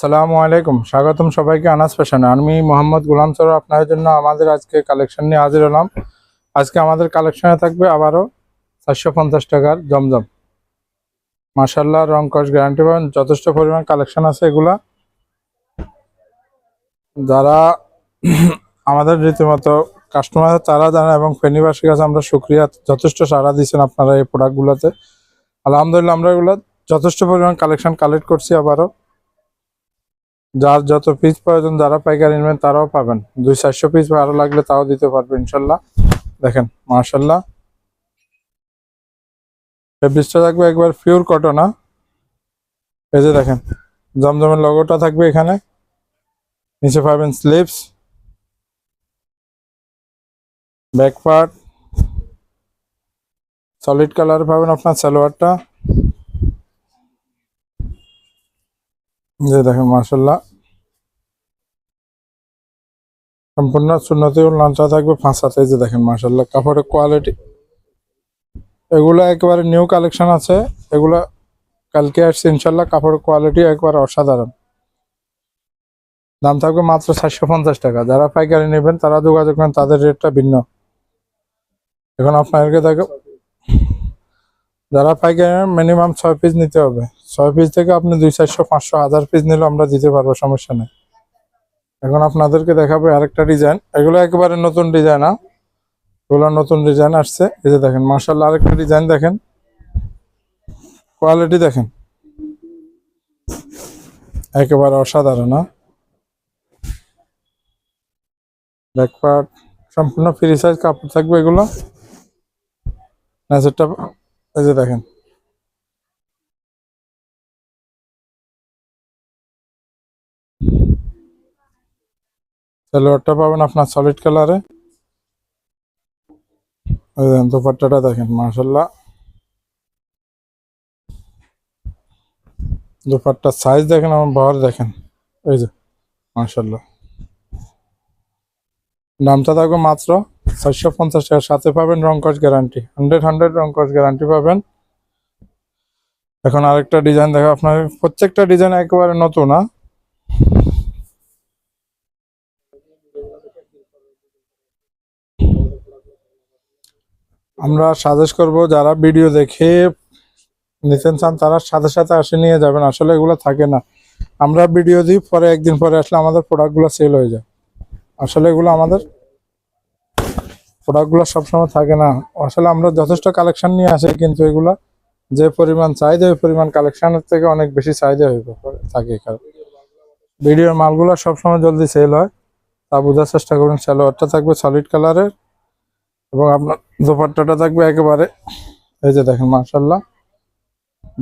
আসসালামু আলাইকুম, স্বাগতম সবাইকে আনাস ফ্যাশনে। আমি মোহাম্মদ গোলাম সরোয়ার আপনাদের জন্য আমাদের আজকে কালেকশন নিয়ে হাজির হলাম। আজকে আমাদের কালেকশনে থাকবে আবারও 450 টাকার জমজম। মাশাআল্লাহ, রং কস গ্যারান্টি পাবেন, যথেষ্ট পরিমাণ কালেকশন আছে। এগুলা যারা আমাদের রীতিমতো কাস্টমার তারা জানে, এবং ফেনীবাসীর কাছে আমরা শুকরিয়া, যথেষ্ট সাড়া দিয়েছেন আপনারা এই প্রোডাক্টগুলোতে। আলহামদুলিল্লাহ, আমরা এগুলো যথেষ্ট পরিমাণ কালেকশন কালেক্ট করছি। আবারও যার যত পিস প্রয়োজন, যারা পাইকারি নেবেন তারাও পাবেন। 200-400 পিস বা আরো লাগলে তাও দিতে পারবে ইনশাল্লাহ। দেখেন মাশাল্লাহ, ফেব্রিক্সটা থাকবে একবার পিওর কটন। এই যে দেখেন, জমজমের লোগোটা থাকবে এখানে। নিচে পাবেন sleeves, back part, solid colour পাবেন আপনার সালোয়ারটা। যে দেখেন মাশাল্লাহ, সম্পূর্ণ সুন্নতি লাঞ্চা থাকবে 5 হাতে। যে দেখেন মাশাল্লাহ, কাপড়ের কোয়ালিটি এগুলো একেবারে নিউ কালেকশন আছে। এগুলা কালকে আসছে ইনশাল্লাহ। কাপড়ের কোয়ালিটি একবার অসাধারণ। দাম থাকবে মাত্র 450 টাকা। যারা পাইকারি নেবেন তারা যোগাযোগ করেন, তাদের রেটটা ভিন্ন। এখন আপনাদেরকে দেখো, যারা পাইকারি মিনিমাম 6 পিস নিতে হবে। 6 পিস থেকে আপনি 200, 400, 500, 1000 পিস নিলে আমরা দিতে পারবো, সমস্যা নেই। এখন আপনাদেরকে দেখাবো আরেকটা ডিজাইন। এগুলো একেবারে নতুন ডিজাইন। এগুলো নতুন ডিজাইন আসছে। এই যে দেখেন মাশাআল্লাহ, আরেকটা ডিজাইন দেখেন, কোয়ালিটি দেখেন একেবারে অসাধারণ। ব্যাক পার্ট সম্পূর্ণ ফ্রি সাইজ কাপড় থাকবে এগুলো। নেচেরটা এই যে দেখেন, সালোয়ারটা পাবেন আপনার সলিড কালারে। দুপাট্টাটা দেখেন মাশাআল্লাহ, দুপাট্টার সাইজ দেখেন, আমার বহর দেখেন। এই যে মাশাআল্লাহ, দামটা থাকবে মাত্র 450 টাকা। সাথে পাবেন রং কস গ্যারান্টি, 100 রং কস গ্যারান্টি পাবেন। এখন আরেকটা ডিজাইন দেখো আপনার, প্রত্যেকটা ডিজাইন একেবারে নতুন। আমরা সাজেস্ট করব, যারা ভিডিও দেখে নিতেন চান তারা সাথে সাথে আসে নিয়ে যাবেন। আসলে এগুলো থাকে না, আমরা ভিডিও দিই, পরে একদিন পরে আসলে আমাদের প্রোডাক্টগুলো সেল হয়ে যায়। আসলে এগুলো আমাদের প্রোডাক্টগুলো সবসময় থাকে না। আসলে আমরা যথেষ্ট কালেকশন নিয়ে আসি, কিন্তু এগুলা যে পরিমাণ চাহিদা, ওই পরিমাণ কালেকশনের থেকে অনেক বেশি চাহিদা হয়ে থাকে। ভিডিওর মালগুলো সবসময় জলদি সেল হয়, তা বোঝার চেষ্টা করুন। সালোয়ারটা থাকবে সলিড কালারের, এবং আপনার দোপাট্টাটা থাকবে একেবারে এই যে দেখেন মাশাআল্লাহ,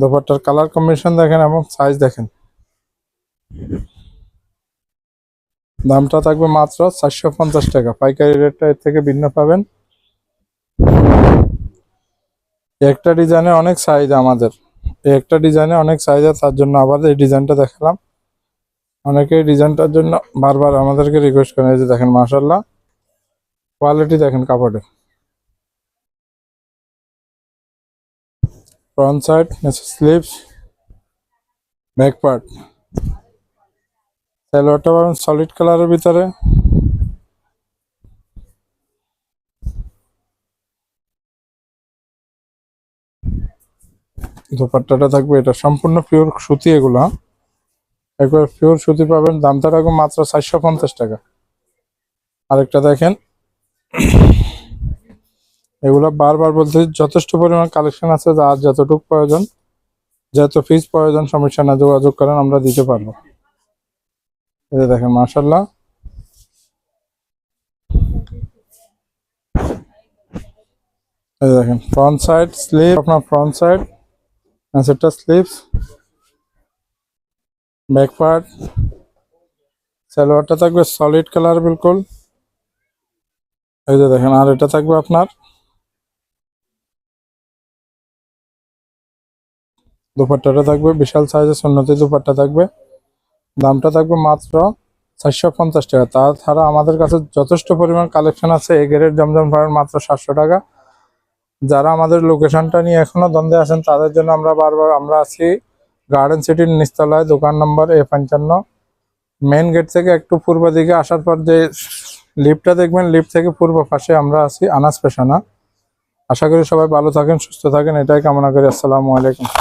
দোপাট্টার কালার কম্বিনেশন দেখেন এবং সাইজ দেখেন। দামটা থাকবে মাত্র 450 টাকা। পাইকারি রেটটা এর থেকে ভিন্ন পাবেন। একটা ডিজাইনে অনেক সাইজ, আমাদের একটা ডিজাইনে অনেক সাইজ আছে, তার জন্য আবার এই ডিজাইনটা দেখালাম। অনেকে এই ডিজাইনটার জন্য বারবার আমাদেরকে রিকোয়েস্ট করেন। এই যে দেখেন মাশাআল্লাহ, কোয়ালিটি দেখেন কাপড়ের। Front side, sleeves, back part, সালোয়ারটা পাবেন সলিড কালারের ভিতরে। দোপাট্টাটা থাকবে, এটা সম্পূর্ণ পিওর সুতি। এগুলো একবার পিওর সুতি পাবেন। দামটা রাখবো মাত্র 450 টাকা। আরেকটা দেখেন, এগুলো বারবার বলতে যথেষ্ট পরিমাণ কালেকশন আছে। আর যতটুকু প্রয়োজন, যত পিস প্রয়োজন, সমস্যা না, যোগাযোগ করেন, আমরা দিতে পারবো। এই যে দেখেন মাশাআল্লাহ, এই দেখেন ফ্রন্ট সাইড স্লিভ, আপনার ফ্রন্ট সাইড সেটা স্লিভস, ব্যাক পার্ট, সালোয়ারটা থাকবে সলিড কালার বিলকুল। এই যে দেখেন, আর এটা থাকবে আপনার দুপাট্টাটা থাকবে বিশাল সাইজের সুন্নতি দুপাট্টা থাকবে। দামটা থাকবে মাত্র 450 টাকা। তাছাড়া আমাদের কাছে যথেষ্ট পরিমাণ কালেকশন আছে। এই গ্রেড জমজম পাবেন মাত্র 700 টাকা। যারা আমাদের লোকেশনটা নিয়ে এখনো দ্বন্দ্বে আছেন, তাদের জন্য আমরা বারবার, আমরা আছি গার্ডেন সিটির নিচতলায়, দোকান নম্বর A55। মেইন গেট থেকে একটু পূর্ব দিকে আসার পর যে লিফটটা দেখবেন, লিফট থেকে পূর্ব পাশে আমরা আছি, আনাস পেশানা। আশা করি সবাই ভালো থাকেন, সুস্থ থাকেন, এটাই কামনা করি। আসসালামু আলাইকুম।